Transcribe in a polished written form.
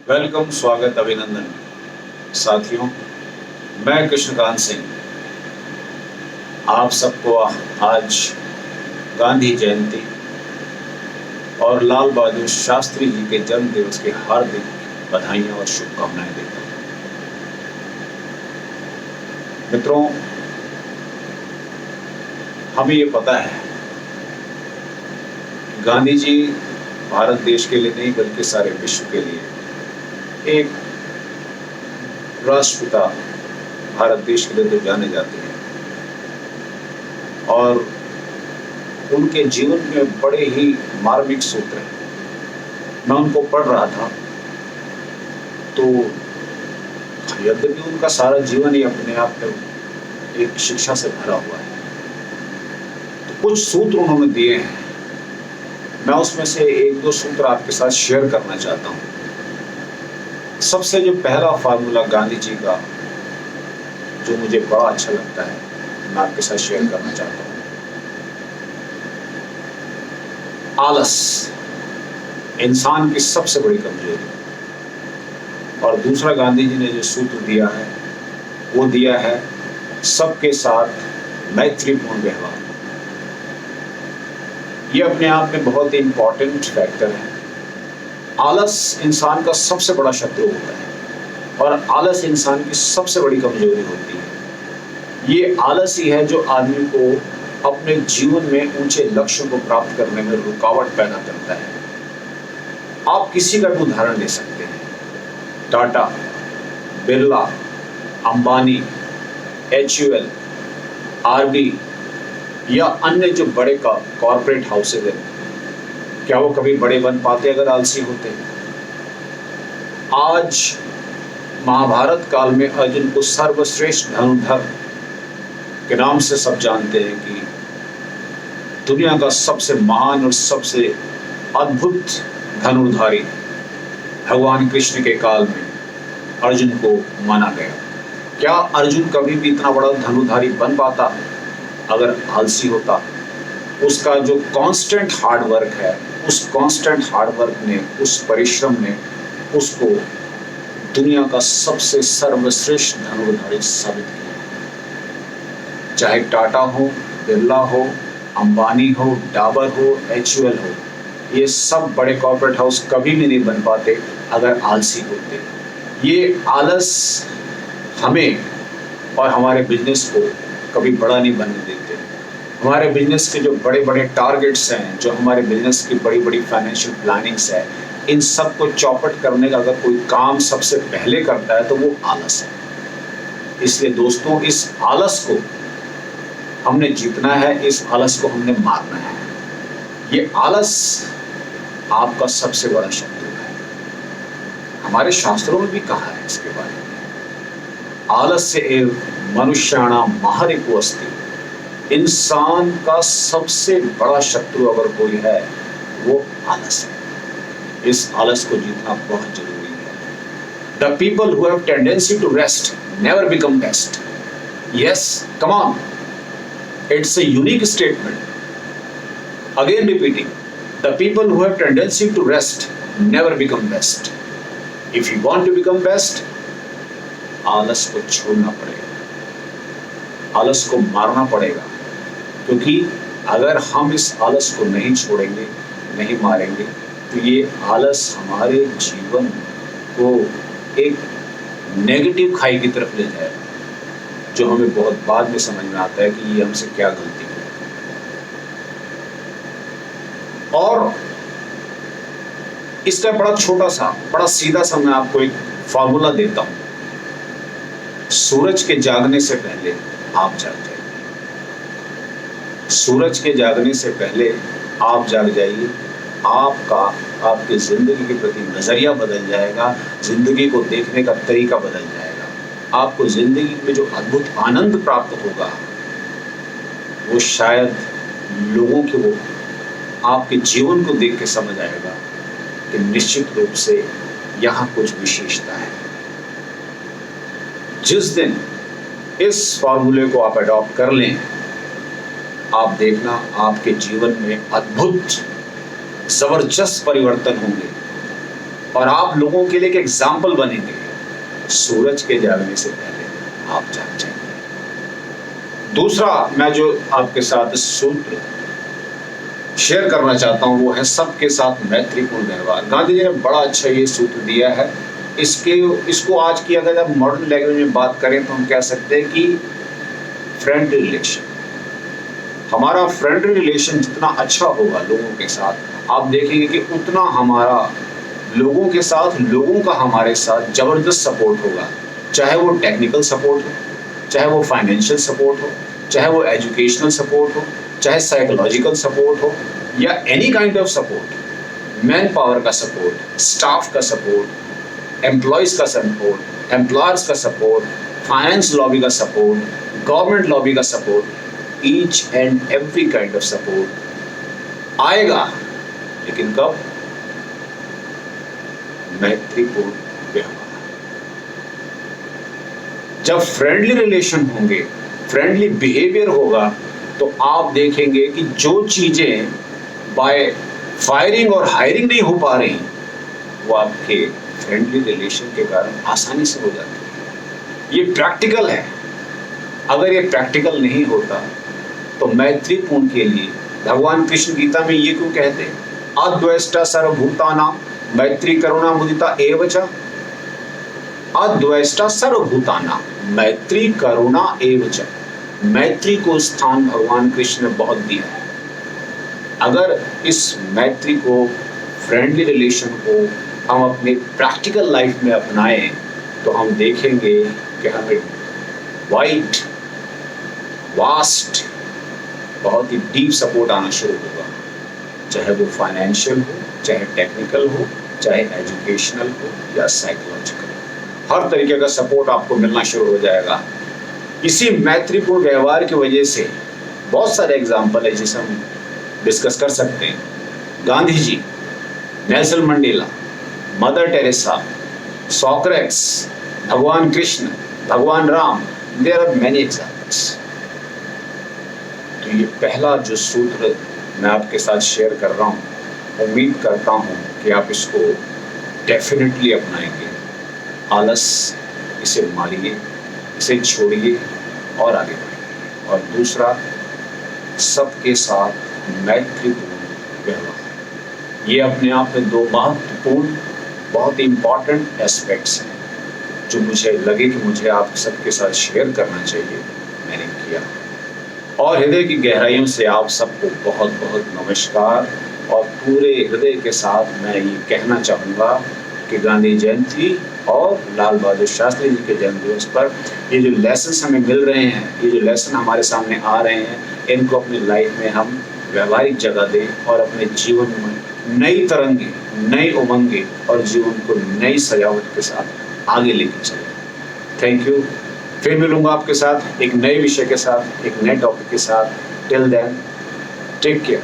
Welcome, स्वागत, अभिनंदन साथियों। मैं कृष्णकांत सिंह आप सबको आज गांधी जयंती और लाल बहादुर शास्त्री जी के जन्म दिवस की हार्दिक बधाइयां और शुभकामनाएं देता हूं। मित्रों, हमें ये पता है कि गांधी जी भारत देश के लिए नहीं बल्कि सारे विश्व के लिए एक राष्ट्रपिता भारत देश के लिए तो जाने जाते हैं और उनके जीवन में बड़े ही मार्मिक सूत्र हैं। मैं उनको पढ़ रहा था तो यद्यपि उनका सारा जीवन ही अपने आप में एक शिक्षा से भरा हुआ है, तो कुछ सूत्र उन्होंने दिए हैं। मैं उसमें से एक दो सूत्र आपके साथ शेयर करना चाहता हूँ। सबसे जो पहला फार्मूला गांधी जी का जो मुझे बड़ा अच्छा लगता है, मैं आपके साथ शेयर करना चाहता हूँ। आलस इंसान की सबसे बड़ी कमजोरी। और दूसरा गांधी जी ने जो सूत्र दिया है वो दिया है सबके साथ मैत्रीपूर्ण व्यवहार। ये अपने आप में बहुत ही इंपॉर्टेंट फैक्टर है। आलस इंसान का सबसे बड़ा शत्रु होता है और आलस इंसान की सबसे बड़ी कमजोरी होती है। ये आलस ही है जो आदमी को अपने जीवन में ऊंचे लक्ष्यों को प्राप्त करने में रुकावट पैदा करता है। आप किसी का भी उदाहरण ले सकते हैं, टाटा, बिरला, अंबानी, HUL, RB या अन्य जो बड़े कॉर्पोरेट हाउसेज हैं, क्या वो कभी बड़े बन पाते अगर आलसी होते? आज महाभारत काल में अर्जुन को सर्वश्रेष्ठ धनुर्धर के नाम से सब जानते हैं कि दुनिया का सबसे महान और सबसे अद्भुत धनुर्धारी भगवान कृष्ण के काल में अर्जुन को माना गया। क्या अर्जुन कभी भी इतना बड़ा धनुर्धारी बन पाता अगर आलसी होता? उसका जो कांस्टेंट हार्ड वर्क है, उस कांस्टेंट हार्ड वर्क ने, उस परिश्रम ने उसको दुनिया का सबसे सर्वश्रेष्ठ धनुर्धारी साबित किया। चाहे टाटा हो, बिरला हो, अंबानी हो, डाबर हो, HUL हो, ये सब बड़े कॉर्पोरेट हाउस कभी भी नहीं बन पाते अगर आलसी होते। ये आलस हमें और हमारे बिजनेस को कभी बड़ा नहीं बनने देते। हमारे बिजनेस के जो बड़े बड़े टारगेट्स हैं, जो हमारे बिजनेस की बड़ी बड़ी फाइनेंशियल प्लानिंग्स है, इन सब को चौपट करने का अगर कोई काम सबसे पहले करता है तो वो आलस है। इसलिए दोस्तों, इस आलस को हमने जीतना है, इस आलस को हमने मारना है। ये आलस आपका सबसे बड़ा शत्रु है। हमारे शास्त्रों में भी कहा है इसके बारे में, आलस्य एव मनुष्याणाम महारिपु अस्ति। इंसान का सबसे बड़ा शत्रु अगर कोई है वो आलस है। इस आलस को जीतना बहुत जरूरी है। The people who have tendency to rest never become best. Yes, come on. It's a unique statement. Again repeating, the people who have tendency to rest never become best. If you want to become best, आलस को छोड़ना पड़ेगा, आलस को मारना पड़ेगा। क्योंकि अगर हम इस आलस को नहीं छोड़ेंगे, नहीं मारेंगे, तो ये आलस हमारे जीवन को एक नेगेटिव खाई की तरफ ले जाएगा, जो हमें बहुत बाद में समझ में आता है कि ये हमसे क्या गलती है। और इसका बड़ा छोटा सा, बड़ा सीधा सा मैं आपको एक फॉर्मूला देता हूं। सूरज के जागने से पहले आप जाग जाइए। सूरज के जागने से पहले आप जाग जाइए। आपकी जिंदगी के प्रति नजरिया बदल जाएगा, जिंदगी को देखने का तरीका बदल जाएगा। आपको जिंदगी में जो अद्भुत आनंद प्राप्त होगा वो शायद लोगों के वो आपके जीवन को देख के समझ आएगा कि निश्चित रूप से यहाँ कुछ विशेषता है। जिस दिन इस फॉर्मूले को आप अडॉप्ट कर लें, आप देखना आपके जीवन में अद्भुत जबरदस्त परिवर्तन होंगे। और आप लोगों के लिए एक एग्जाम्पल बनेंगे। सूरज के जागने से पहले आप जाग जाएंगे। दूसरा मैं जो आपके साथ सूत्र शेयर करना चाहता हूं वो है सबके साथ मैत्रीपूर्ण व्यवहार। गांधी जी ने बड़ा अच्छा ये सूत्र दिया है। इसको आज की अगर आप मॉडर्न लैंग्वेज में बात करें तो हम कह सकते हैं कि फ्रेंडली रिलेशन। हमारा फ्रेंडली रिलेशन जितना अच्छा होगा लोगों के साथ, आप देखेंगे कि उतना हमारा लोगों के साथ, लोगों का हमारे साथ जबरदस्त सपोर्ट होगा। चाहे वो टेक्निकल सपोर्ट हो, चाहे वो फाइनेंशियल सपोर्ट हो, चाहे वो एजुकेशनल सपोर्ट हो, चाहे साइकोलॉजिकल सपोर्ट हो, या any kind of support, man power का सपोर्ट, स्टाफ का सपोर्ट, एम्प्लॉयज का सपोर्ट, एम्प्लॉयर्स का सपोर्ट, फाइनेंस लॉबी का सपोर्ट, गवर्नमेंट लॉबी का support, each and every kind of support आएगा। लेकिन कब? मैत्रीपूर्ण व्यवहार। जब फ्रेंडली रिलेशन होंगे, फ्रेंडली बिहेवियर होगा, तो आप देखेंगे कि जो चीजें बाय फायरिंग और हायरिंग नहीं हो पा रही, वो आपके फ्रेंडली रिलेशन के कारण आसानी से हो जाती है। ये प्रैक्टिकल है। अगर ये प्रैक्टिकल नहीं होता तो मैत्रीपूर्ण के लिए भगवान कृष्ण गीता में ये क्यों कहते हैं, अद्वेष्टा सर्वभूतानां मैत्री करुणा मुदिता एव च। अद्वेष्टा सर्वभूतानां मैत्री करुणा एव च। मैत्री को स्थान भगवान कृष्ण ने बहुत दिया है। अगर इस मैत्री को, फ्रेंडली रिलेशन को हम अपने प्रैक्टिकल लाइफ में अपनाएं तो हम देखेंगे कि हमें वाइड, वास्ट, बहुत ही डीप सपोर्ट आना शुरू होगा। चाहे वो फाइनेंशियल हो, चाहे टेक्निकल हो, चाहे एजुकेशनल हो या साइकोलॉजिकल, हर तरीके का सपोर्ट आपको मिलना शुरू हो जाएगा। इसी मैत्रीपूर्ण व्यवहार की वजह से बहुत सारे एग्जाम्पल है जिसे हम डिस्कस कर सकते हैं। Gandhi ji, Nelson Mandela, Mother Teresa, Socrates, भगवान कृष्ण, भगवान Ram, there are many examples. तो ये पहला जो सूत्र मैं आपके साथ शेयर कर रहा हूँ, उम्मीद करता हूँ कि आप इसको डेफिनेटली अपनाएंगे। आलस इसे मारिए, इसे छोड़िए और आगे बढ़िए। और दूसरा, सबके साथ मैत्रीपूर्ण व्यवहार। ये अपने आप में दो महत्वपूर्ण, बहुत ही इम्पॉर्टेंट एस्पेक्ट्स हैं जो मुझे लगे कि मुझे आप सबके साथ शेयर करना चाहिए, मैंने किया। और हृदय की गहराइयों से आप सबको बहुत बहुत नमस्कार। और पूरे हृदय के साथ मैं ये कहना चाहूँगा कि गांधी जयंती और लाल बहादुर शास्त्री जी के जन्म दिवस पर ये जो लेसन हमें मिल रहे हैं, ये जो लेसन हमारे सामने आ रहे हैं, इनको अपनी लाइफ में हम व्यवहारिक जगह दें और अपने जीवन में नई तरंगे, नई उमंगे और जीवन को नई सजावट के साथ आगे लेके चलें। Thank you. फिर मिलूंगा आपके साथ एक नए विषय के साथ, एक नए टॉपिक के साथ। Till then, take care.